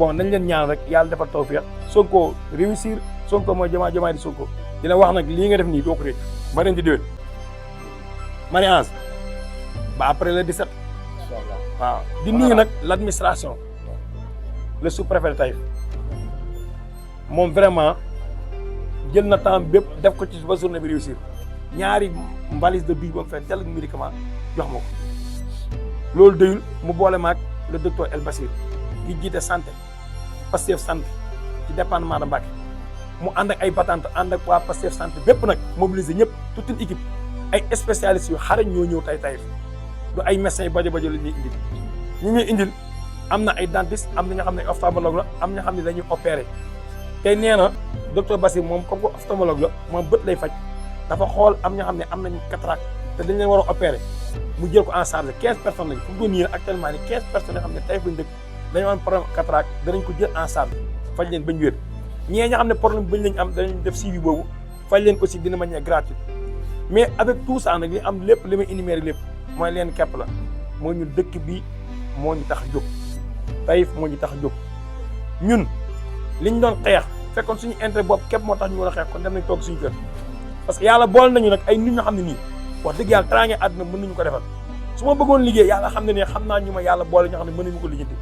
bon nañ leen ñaan rek yàlla defal tawfiq Sonko réussir Sonko mooy Diomaye di Sonko dina wax nag lii nga def nii doo ko réccu ba ren di déwén mariage ba après le 17 waaw di nuyu nag l' administration le sous-préfet de Taïf moom vraiment jël na temps bépp def ko ci ba journée bi réussir ñaari valise de bus ba mu fekk tel médicament jox ma ko loolu doyul mu boole maag le docteur El Bassir di jiite santé Pastef santé ci département de Mbacké mu ànd ak ay batante ànd ak waa Pastef santé bépp nag mobiliser ñëpp toute une équipe ay spécialistes yu xarañ ñoo ñëw Taïf du ay médecins yu bajo la ñuy indil ñi ñuy indil am na ay dentiste am na ñoo xam ne ophtalmologue la am na ñoo xam ne dañuy opérer tey nee na docteur Bassir moom comme que ophtalmologue la moom bët lay faj dafa xool am ñoo xam ne am nañu cataracte te dañ leen war a opérer mu jël ko en charge 15 personnes lañ fu mu doon nii actuellement nii 15 personnes yoo xam ne Taïf lañ dëkk dañoo am problème cataracte danañ ko jël en charge faj leen bañ wér ñee ña xam ne problème bañ lañ am danañ def suivi boobu faj leen aussi dina manière gratuite mais avec tout ça nag li am lépp li may énumérer lépp mooy leen képp la moo ñu dëkk bi moo ñu tax a jóg Taïf moo ñu tax a jóg ñun liñ doon xeex fekkoon suñu intérêt bopp képp moo tax ñu war a xeex kon dem nañ toog suñu kër parce que yàlla bool nañu nag ay nit ñoo xam ne nii wax dëgg yàlla teraange àdduna mën nañu ko defal su ma bëggoon liggéey yàlla xam ne ne xam naa ñu ma yàlla boole ñoo xam ne mën nañu ko lijjanti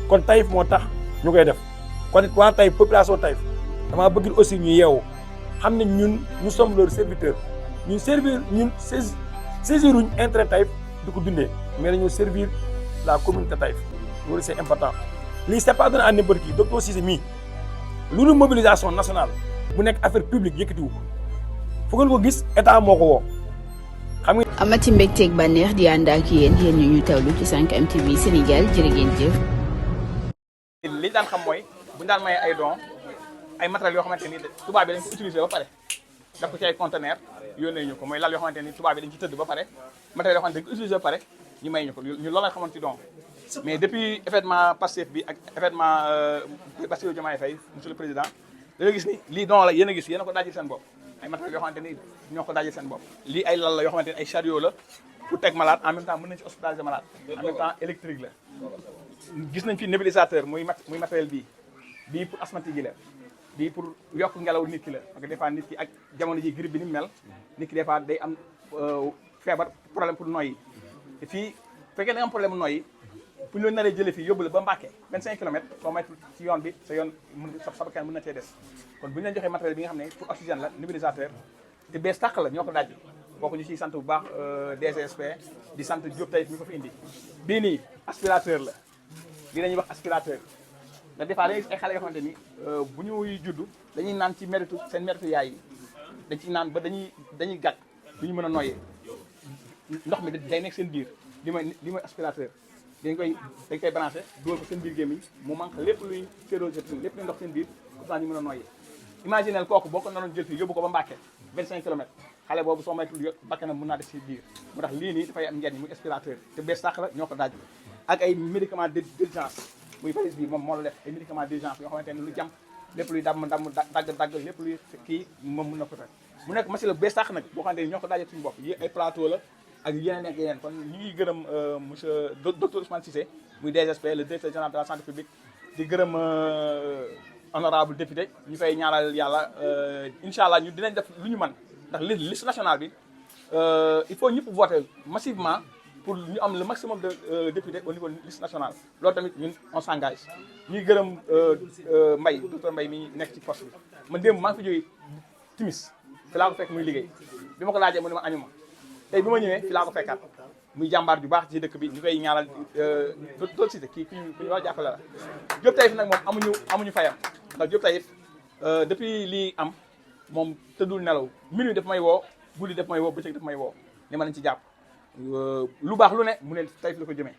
kon Taïf moo tax ñu koy def kon it waa Taïf population Taïf damaa bëgg aussi ñu yeewu xam ne ñun nous sommes leurs serviteurs ñun saisiruñ intérêt Taïf di ko dundee mais dañoo servir la communauté Taïf loolu c'est important lii c'est pas donné à n'importe qui docteur Cissé mii loolu mobilisation nationale bu nekk affaire publique yëkkatiwu ko fu ngeen ko gis état moo ko woo xam nga. amati mbégteeg bànneex di ànd ak yéen ñu tawlu ci 5M TV Sénégal jërë ngeen jëf. li daan xam mooy bu ñu daan maye ay dons ay matériels yoo xamante ni tubaab bi dañ ko utilisé ba pare def ko ci ay conteneurs yónnee ñu ko mooy lal yoo xamante ni tubaab bi dañ ci tëdd ba pare matériels yoo xamante dañ ko utilisé ba pare ñu may ñu ko ñu loolu lañ xamoon ci don mais depuis événement Pastef bi ak événement Bassirou Diomaye Faye monsieur le président da nga gis ni lii don la yéen a gis yéen a ko daajil seen bopp ay matériels yoo xamante ni ñoo ko daajil seen bopp lii ay lal la yoo xamante ni ay chariot la pour teg malade en même temps mën nañ ci hospitaliser malade en même temps électrique la gis nañ fi nébulisateur muy matériel bii pour asthmatique yi la bii pour yokk ngelaw nit ki la parce que des fois nit ki ak jamono ji grippe bi ni mu mel nit ki des fois day am feebar problème pour noyyi te fii fekkee da nga am problème noyyi bu ñu la naree jëlee fii yóbbu la ba Mbacké 25 kilomètres soo moytu ci yoon bi sa yoon sa bakkan mën na cee des kon bu ñu leen joxee matériel bi nga xam ne pour oxygène la nébulisateur te bees tàq la ñoo ko daj kooku ñu ciy sant bu baax DGSP di sant Diop Taïf mi ko fi indi bii nii aspirateur la lii dañuy wax aspirateur nga des fois dañuy gis ay xale yoo xamante ni bu ñuy judd dañuy naan ci méritu seen méritu yaay yi dañ ciy naan ba dañuy gàtt du ñu mën a noyyee ndox mi day nekk seen biir li mooy aspirateur dañ koy branché dugal ko seen biir gémmiñ mu manque lépp luy sérosité lépp luy ndox seen biir pourtant ñu mën a noyyee imaginel kooku boo ko naroon jël fii yóbbu ko ba Mbacké 25 kilomètres xale boobu soo maytul bakkanam mën naa def si biir moo tax lii nii dafay am njariñ muy aspirateur te bees sàq la ñoo ko daaj ak ay médicaments d'urgence muy valise bi moom moo la def ay médicaments d'urgence yoo xamante ne lu jam lépp luy dagg lépp luy kii moom mën na ko teg mu nekk machine la bees sax nag boo xamante ne ñoo ko daajee suñu bopp yi ay plateau la ak yeneen ak yeneen kon ñu ngi gërëm monsieur docteur Ousmane Cissé muy DGSP le directeur général de la santé publique di gërëm honorable député ñu fay ñaanal yàlla incha allah ñu dinañ def lu ñu mën ndax liste nationale bi il faut ñëpp voter massivement pour ñu am le maximum de députés au niveau de liste nationale loolu tamit ñun on s'engage ñuy gërëm Mbaye docteur Mbaye mi nekk ci poste bi man démb maa ngi fi jógee timis fi laa ko fekk muy liggéey bi ma ko laajee mu ne ma añuma tey bi ma ñëwee fi laa ko fekkaat muy jàmbaar ju baax ci dëkk bi ñu koy ñaanal docteur Cissé kii ku ñu war a jàppale la Diop Taïf nag moom amuñu fayam ndax Diop Taïf depuis lii am moom tëddul nelaw minuit daf may woo guddi daf may woo bëccëg daf may woo ne ma nañ ci jàpp lu baax lu ne mu ne Taïf la ko jëmee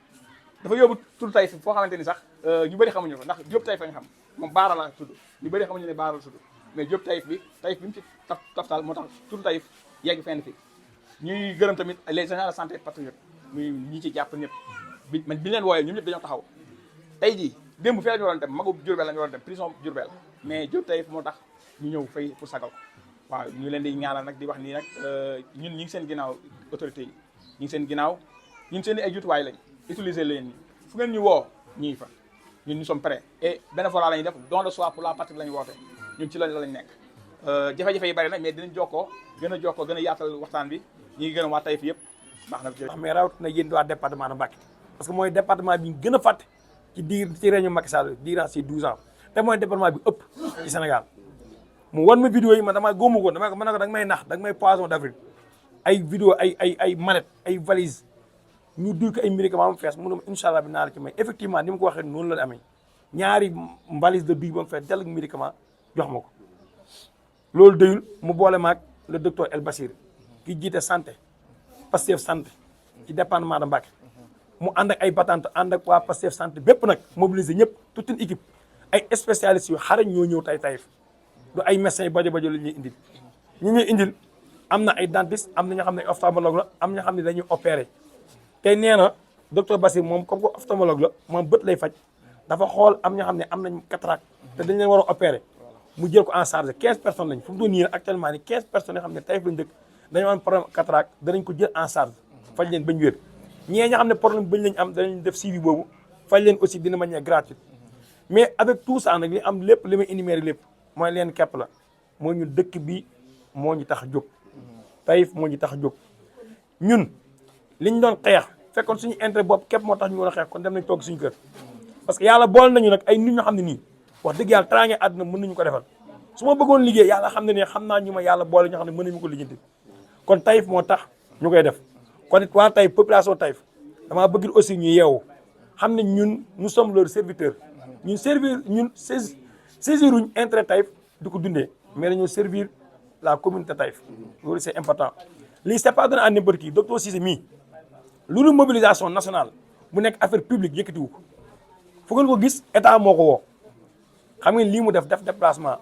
dafa yóbbu tur Taïf foo xamante ni sax ñu bëri xamuñu ko ndax Diop Taïf la nga xam moom Baara la tudd ñu bëri xamuñu ne Baara la tudd mais Diop Taïf bi mu ci taftal moo tax tur Taïf yegg fenn fi ñuy gërëm tamit les agents de santé patriote muy ñi ci jàpp ñëpp bi leen wooyee ñoom ñëpp dañoo taxaw tey jii démb fii la ñu waroon dem magu Diourbel la ñu waroon dem prison Diourbel mais Diop Taïf moo tax ñu ñëw fay pour sagal ko waaw ñu leen di ñaanal nag di wax nii nag ñun ñi ngi seen ginnaaw autorité yi ñu ngi seen ginnaaw ñun seen ay jutuwaay lañ utiliser leen ni fu ngeen ñu woo ñu ngi fa ñun nous sommes prêts et bénévolat la ñuy def don de soi pour la patrie la ñu woote ñun ci lañ nekk jafe-jafe yi bari na mais dinañ jokkoo gën a yaatal waxtaan bi ñi ngi gën a waa Taïf yëpp baax na mais rawatina yéen waa département de Mbacké parce que mooy département bi gën a fàtte ci réunion Macky Sall durant ces 12 ans te mooy département bi ëpp ci Sénégal mu wan ma vidéo yi man damaa góomu ko dama ko mën na ko da nga may nax da nga may poisson d'avril ay vidéo ay mallette ay valise ñu duy ko ay médicaments mu fees mu ne ma incha allah bi naa la ci may effectivement ni ma ko waxee noonu la amee ñaari valise de duy ba mu fees dell ak médicament jox ma ko loolu doyul mu boole maag le docteur El Bassir ki jiite santé Pastef santé ci département de Mbacké mu ànd ak ay batante ànd ak waa Pastef santé bépp nag mobiliser ñëpp toute une équipe ay spécialistes yu xarañ ñoo ñëw Taïf du ay médecins yu bajo la ñuy indil ñuy indil am na ay dentiste am na ñoo xam ne ophtalmologue la am na ñoo xam ne dañuy opérer tey nee na docteur Bassir moom comme que ophtalmologue la moom bët lay faj dafa xool am ñoo xam ne am nañ cataracte te dañ leen war a opérer mu jël ko en charge 15 personnes lañ fu mu doon nii actuellement ni 15 personnes yoo xam ne Taïf lañ dëkk dañoo am problème cataracte danañ ko jël en charge faj leen bañ wér ñee ñoo xam ne problème bañ lañ am danañ def suivi boobu faj leen aussi dina manière gratuite mais avec tout ça nag li am lépp li may énuméré lépp mooy leen képp la mooy ñun dëkk bi moo ñu tax a jóg Taïf moo ñu tax a jóg ñun liñ doon xeex fekkoon suñu intérêt bopp képp moo tax ñu war a xeex kon dem nañ toog suñu kër parce que yàlla bool nañu nag ay nit ñoo xam ne nii wax dëgg yàlla teraange àdduna mën nañu ko defal su ma bëggoon liggéey yàlla xam ne xam naa ñu ma yàlla boole ñoo xam ne mën nañu ko lijjanti kon Taïf moo tax ñu koy def kon it waa Taïf population Taïf damaa bëgg aussi ñu yeewu xam ne ñun nous sommes leurs serviteurs ñun saisiruñ intérêt Taïf di ko dundee mais dañoo servir la communauté Taïf loolu c'est important lii c'est pas donné à n'importe qui docteur Cissé mii loolu mobilisation nationale bu nekk affaire publique yëkkatiwu ko fu ngeen ko gis état moo ko woo xam ngeen lii mu def déplacement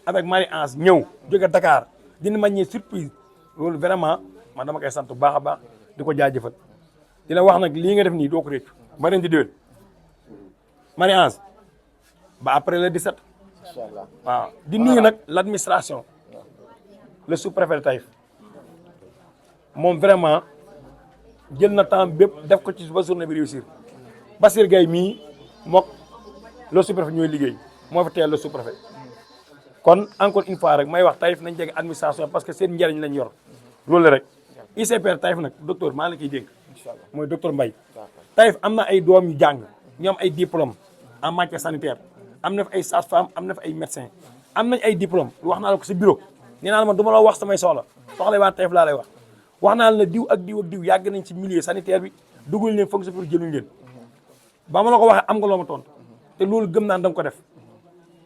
avec Marie-Ange ñëw jóge Dakar dina manière surprise loolu vraiment man dama koy sant bu baax a baax di ko jaajëfal di la wax nag lii nga def nii doo ko réccu ba ren di déwén Marie-Ange ba après le 17 inchallah waaw di nuyu nag l'administration le sous-préfet de Taïf moom vraiment jël na temps bépp def ko ci ba journée bi réussir Bassir Gaye mii mook le sous-préfet ñooy liggéey moo fi teel le sous-préfet kon encore une fois rek may wax Taïf nañ jege administration parce que seen njëriñ lañ yor loolu rek ICPR Taïf nag docteur maa la koy dénk mooy docteur Mbaye Taïf am na ay doom yu jàng ñu am ay diplôme en matière sanitaire am na fi ay sage-femme am na fi ay médecin am nañ ay diplôme wax naa la ko sa bureau nee naa la man du ma la wax samay soxla waa Taïf laa lay wax naa la diw ak diw yàgg nañ ci milieu sanitaire bi dugal leen fonction pour jëluñ leen ba ma la ko waxee am nga loo ma tontu te loolu gëm naa da nga ko def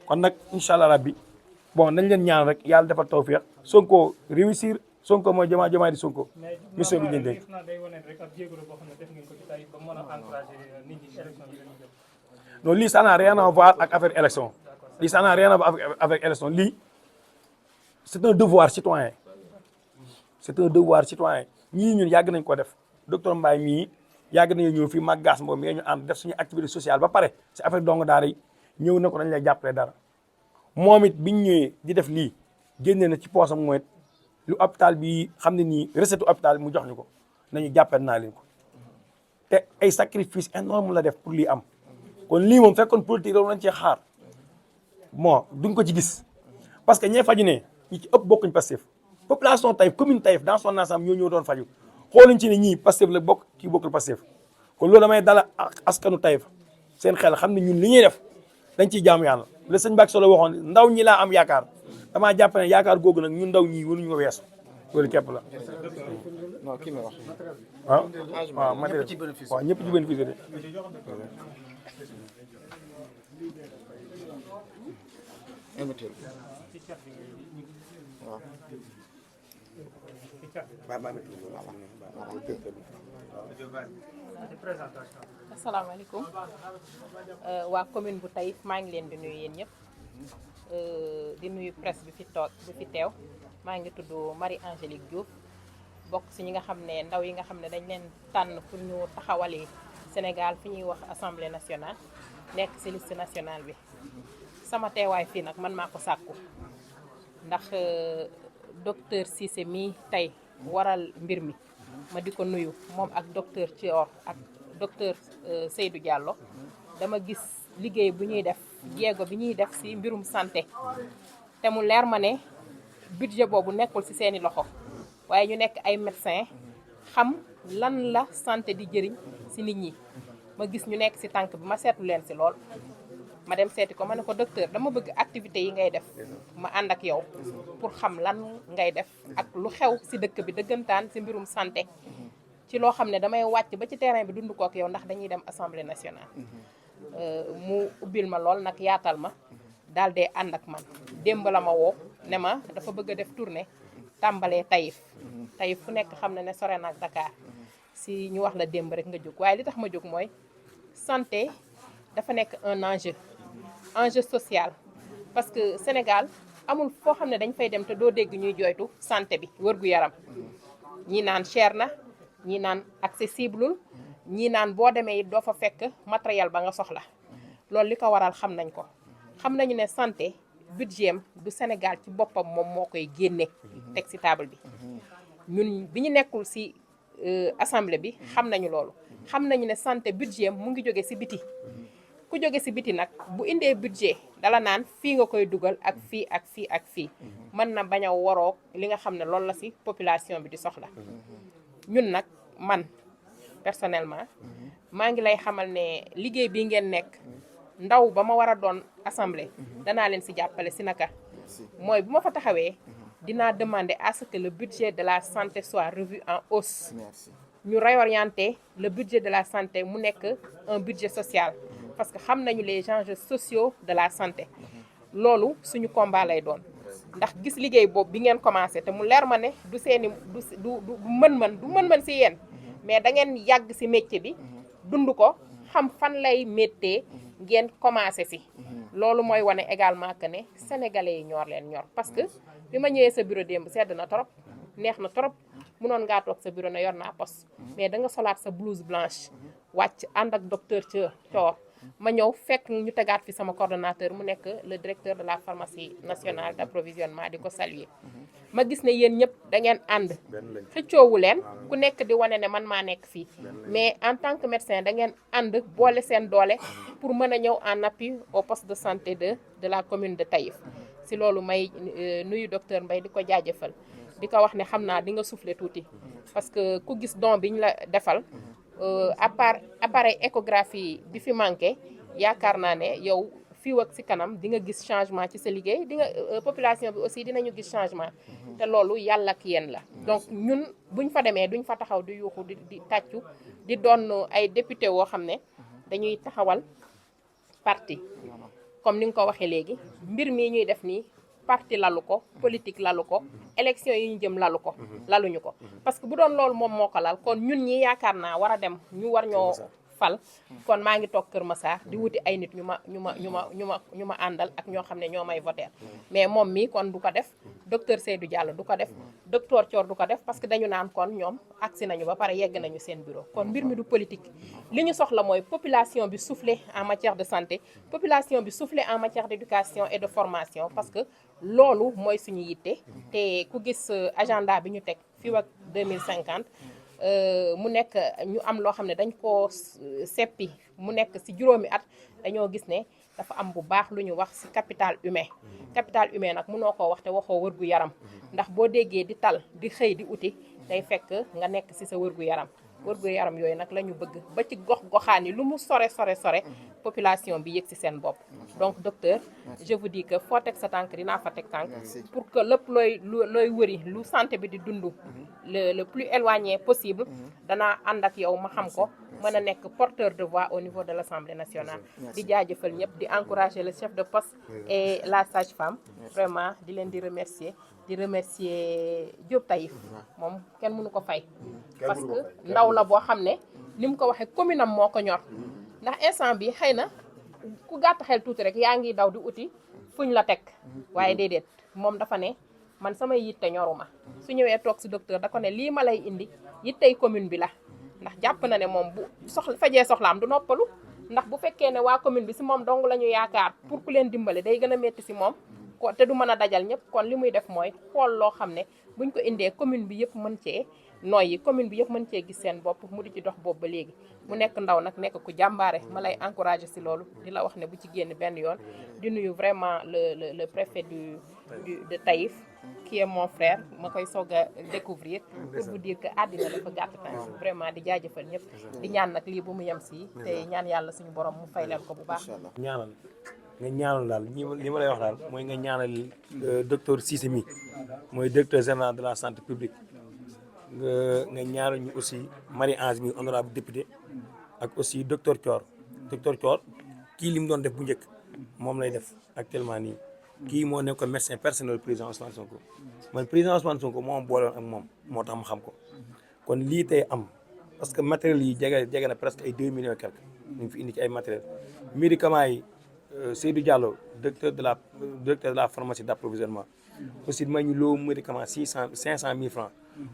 kon nag incha allah rabbi bon nañ leen ñaan rek yàlla defal tawfiq Sonko réussir Sonko mooy Diomaye di Sonko mission bi ñu dénk non lii ça n'a rien à voir ak affaire élection lii ça n'a rien à voir avec élection lii c'est un devoir citoyen ñii ñun yàgg nañ ko def docteur Mbaye mii yàgg nañu ñëw fii mag gas mboom mais ñu ànd def suñu activité sociale ba pare si affaire donga daara yi ñëw na ko dañ lay jàppale dara moom it biñ ñëwee di def lii génne na ci poosam mooy lu hôpital bi xam ne nii recette hôpital bi mu jox ñu ko nañu jàppale naa leen ko te ay sacrifice énorme la def pour lii am kon lii moom fekkoon politique loolu lañ cee xaar bon duñ ko ci gis parce que ñee faju ne ñi ci ëpp bokkuñ Pastef population Taïf commune Taïf dans son ensemble ñoo ñëw doon faju xooluñ ci ne ñii Pastef la bokk kii bokkul Pastef kon loolu damay dala askanu Taïf seen xel xam ne ñun li ñuy def dañ ciy jaamu yàlla le sëñ Mbacke Solo waxoon ndaw ñi laa am yaakaar damaa jàpp ne yaakaar googu nag ñun ndaw ñii waruñu ko weesu loolu képp la. non kii ma wax. waaw ñëpp ci bénéficié de. asalaamaaleykum waa commune bu Taïf maa ngi leen di nuyu yéen ñëpp di nuyu presse bi fi teew maa ngi tudd Marie Angélique Diouf bokk si ñi nga xam ne ndaw yi nga xam ne dañ leen tànn pour ñu taxawali Sénégal fi ñuy wax assemblée nationale nekk si liste nationale bi sama teewaay fii nag man maa ko sàkku ndax docteur Cissé mii tey waral mbir mi ma di ko nuyu moom ak docteur Thior ak docteur Seydou Diallo dama gis liggéey bu ñuy def jéego bi ñuy def ci mbirum santé te mu leer ma ne budget boobu nekkul ci seeni loxo waaye ñu nekk ay médecins xam lan la santé di jëriñ ci nit ñi ma gis ñu nekk ci tànk bi ma seetlu leen ci lool ma dem seeti ko ma ne ko docteur dama bëgg activité yi ngay def ma ànd ak yow pour xam lan ngay def ak lu xew ci dëkk bi dëggantaan ci mbirum santé ci loo xam ne damay wàcc ba ci terrain bi dund ko ak yow ndax dañuy dem assemblée nationale mu ubbil ma lool nag yaatal ma daal dee ànd ak man démb la ma woo ne ma dafa bëgg a def tournée tàmbalee Taïf Taïf fu nekk xam na ne sore na ak Dakar si ñu wax la démb rek nga jóg waaye li tax ma jóg mooy santé dafa nekk un enjeu social parce que Sénégal amul foo xam ne dañ fay dem te doo dégg ñuy jooytu santé bi wër-gu-yaram ñii naan cher na ñii naan accessible ñii naan boo demee it doo fa fekk matériel ba nga soxla loolu li ko waral xam nañ ko xam nañu ne santé budget am du Sénégal ci boppam moom moo koy génne teg ci table bi ñun bi ñu nekkul ci assemblée bi xam nañu loolu xam nañu ne santé budget am mu ngi jóge ci biti ku jóge ci biti nag bu indee budget dala naan fii nga koy dugal ak fii ak fii ak fii mën na bañ a waroog li nga xam ne loolu la ci population bi di soxla ñun nag man personnellement maa ngi lay xamal ne liggéey bi ngeen nekk ndaw ba ma war a doon assemblée danaa leen ci jàppale ci naka mooy bu ma fa taxawee dinaa demander à ce que le budget de la santé soit revu en hausse ñu réorienter le budget de la santé mu nekk un budget social parce que xam nañu les enjeux sociaux de la santé loolu suñu combat lay doon ndax gis liggéey boobu bi ngeen commencé te mu leer ma ne du seeni du mën-mën ci yéen mais da ngeen yàgg ci métier bi dund ko xam fan lay méttee ngeen commencé ci loolu mooy wane également que ne sénégalais yi ñor leen ñor parce que bi ma ñëwee sa bureau démb sedd na trop neex na trop mënoon ngaa toog sa bureau ne yor naa poste mais da nga solaat sa blouse blanche wàcc ànd ak docteur Thior ma ñëw fekk ñu tegaat fi sama coordonnateur mu nekk le directeur de la pharmacie nationale d'approvisionnement di ko saluer ma gis ne yéen ñëpp da ngeen ànd xëccoowu leen ku nekk di wane ne man maa nekk fii mais en tant que médecin da ngeen ànd boole seen doole pour mën a ñëw en appui au poste de santé de la commune de Taïf si loolu may nuyu docteur Mbaye di ko jaajëfal di ko wax ne xam naa di nga souffler tuuti parce que ku gis don bi ñu la defal à part appareil échographie bi fi manqué yaakaar naa ne yow fii ak ci kanam di nga gis changement ci sa liggéey di nga population bi aussi dinañu gis changement te loolu yàlla ak yéen la donc ñun buñ fa demee duñ fa taxaw di yuuxu di tàccu di doon ay député woo xam ne dañuy taxawal parti comme ni nga ko waxee léegi mbir mii ñuy def nii parti lalu ko politique lalu ko élection yi ñu jëm lalu ko laluñu ko parce que bu doon loolu moom moo ko lal kon ñun ñi yaakaar naa war a dem ñu war ñoo fal kon maa ngi toog Kër Massar di wuti ay nit ñu ma àndal ak ñoo xam ne ñoo may voter mais moom mii kon du ko def docteur Seydou Diallo du ko def docteur Thior du ko def parce que dañu naan kon ñoom agsi nañu ba pare yegg nañu seen bureau kon mbir mi du politique li ñu soxla mooy population bi souffler en matière de santé population bi souffler en matière d'éducation et de formation parce que loolu mooy suñu yitte te ku gis agenda bi ñu teg fii ak 2050 mu nekk ñu am loo xam ne dañ koo seppi mu nekk ci juróomi at dañoo gis ne dafa am bu baax lu ñu wax ci capital humain nag mënoo koo wax te waxoo wërgu yaram ndax boo déggee di tal di xëy di uti day fekk nga nekk ci sa wërgu yaram yooyu nag la ñu bëgg ba ci goxaan yi lu mu sore population bi yëg ci seen bopp donc docteur je vous dis que foo teg sa tànk dinaa fa teg tànk pour que lépp looy wëri lu santé bi di dund le plus éloigné possible danaa ànd ak yow ma xam ko mën a nekk porteur de voix au niveau de l'Assemblée nationale di jaajëfal ñëpp di encourager le chef de poste et la sage-femme vraiment di leen di remercier Diop Taïf moom kenn mënu ko fay parce que ndaw la boo xam ne ni mu ko waxee commune am moo ko ñor ndax instant bi xëy na ku gàtt xel tuuti rek yaa ngi daw di uti fuñ la teg waaye déedéet moom dafa ne man samay yitte ñoruma su ñëwee toog ci docteur da ko ne lii ma lay indi yittey commune bi la ndax jàpp na ne moom bu fajee soxlaam du noppalu ndax bu fekkee ne waa commune bi ci moom dong la ñu yaakaar pour ku leen dimbale day gën a metti ci moom te du mën a dajal ñëpp kon li muy def mooy xool loo xam ne buñ ko indee commune bi yëpp mën cee nooy yi commune bi yëpp mën cee gis seen bopp mu di ci dox boobu ba léegi mu nekk ndaw nag nekk ku jàmbaare ma lay encouragé si loolu di la wax ne bu ci génn benn yoon di nuyu vraiment le préfet de Taïf qui est mon frère ma koy soog a découvrir pour vous dire que àddina dafa gàtt temps vraiment di jaajëfal ñëpp di ñaan nag lii bu mu yem si te ñaan yàlla suñu borom mu fay leen ko bu baax ñaanal nga ñaanal daal li ma lay wax daal mooy nga ñaanal docteur Cissé mi mooy directeur général de la santé publique nga ñaanal ñu aussi Marie-Ange mi honorable député ak aussi docteur Thior kii li mu doon def bu njëkk moom lay def actuellement nii kii moo nekkoon médecin personnel président Ousmane Sonko man président Ousmane Sonko moo am boole woon ak moom moo tax ma xam ko kon lii tey am parce que matériel yi jege na presque ay 2 millions et quelque ñu ngi fi indi ci ay matériel médicaments yi Seydou Diallo directeur de la pharmacie d'approvisionnement aussi may ñu loo médicament 500 000 francs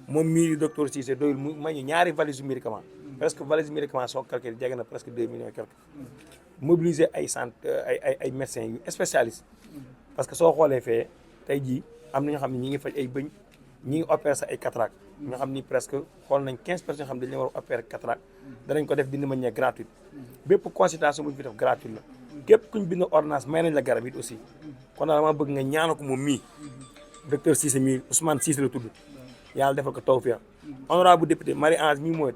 moom mii docteur Cissé doyul mu may ñu ñaari valise médicament presque valise médicament soo calculé jege na presque 2 millions et quelque mobiliser ay médecins yu spécialistes parce que soo xoolee fee tey jii am na ñoo xam ne ñi ngi faj ay bëñ ñi ngi opérer sa ay cataracte ñoo xam ni presque xool nañ 15 personnes yoo xam ne dañu war a opérer cataracte danañ ko def d'une manière gratuite bépp consultation bu ñu fi def gratuite la képp kuñ bind ordonnance may nañ la garab it aussi kon daal dama bëgg nga ñaanal ko moom mii docteur Cissé mii Ousmane Cissé la tudd yàlla defal ko tawfiq honorable député Marie-Ange mii mooy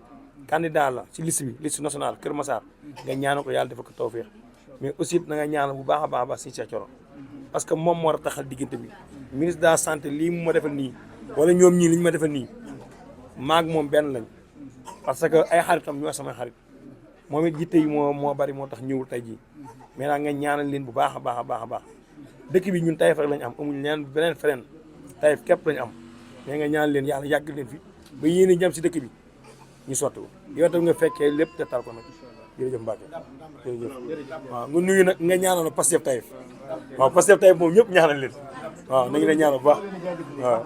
candidat la ci liste bi liste nationale Kër Massar nga ñaanal ko yàlla defal ko tawfiq mais aussi na nga ñaanal bu baax a baax si Cheikh Thioro parce que moom moo war a taxal diggante bi ministre de la santé lii mu ma defal nii wala ñoom ñii li ñu ma defal nii maag moom benn lañ parce que ay xaritam ñoo samay xarit moom it yitte yi moo bari moo tax ñëwul tey jii mais nag nga ñaanal leen bu baax a baax a baax a baax dëkk bi ñun Taïf rek lañ am amuñ leen beneen feneen Taïf képp lañ am mais nga ñaanal leen yàlla yàgg leen fi ba yéen a jëm si dëkk bi ñu sotti ko yow tam nga fekkee lépp te tal ko nag jërëjëf Mbacke jërëjëf waaw nga nuyu nag nga ñaanal Pastef Taïf waaw Pastef Taïf moom ñëpp ñaanal leen waaw nañu leen ñaanal bu baax waaw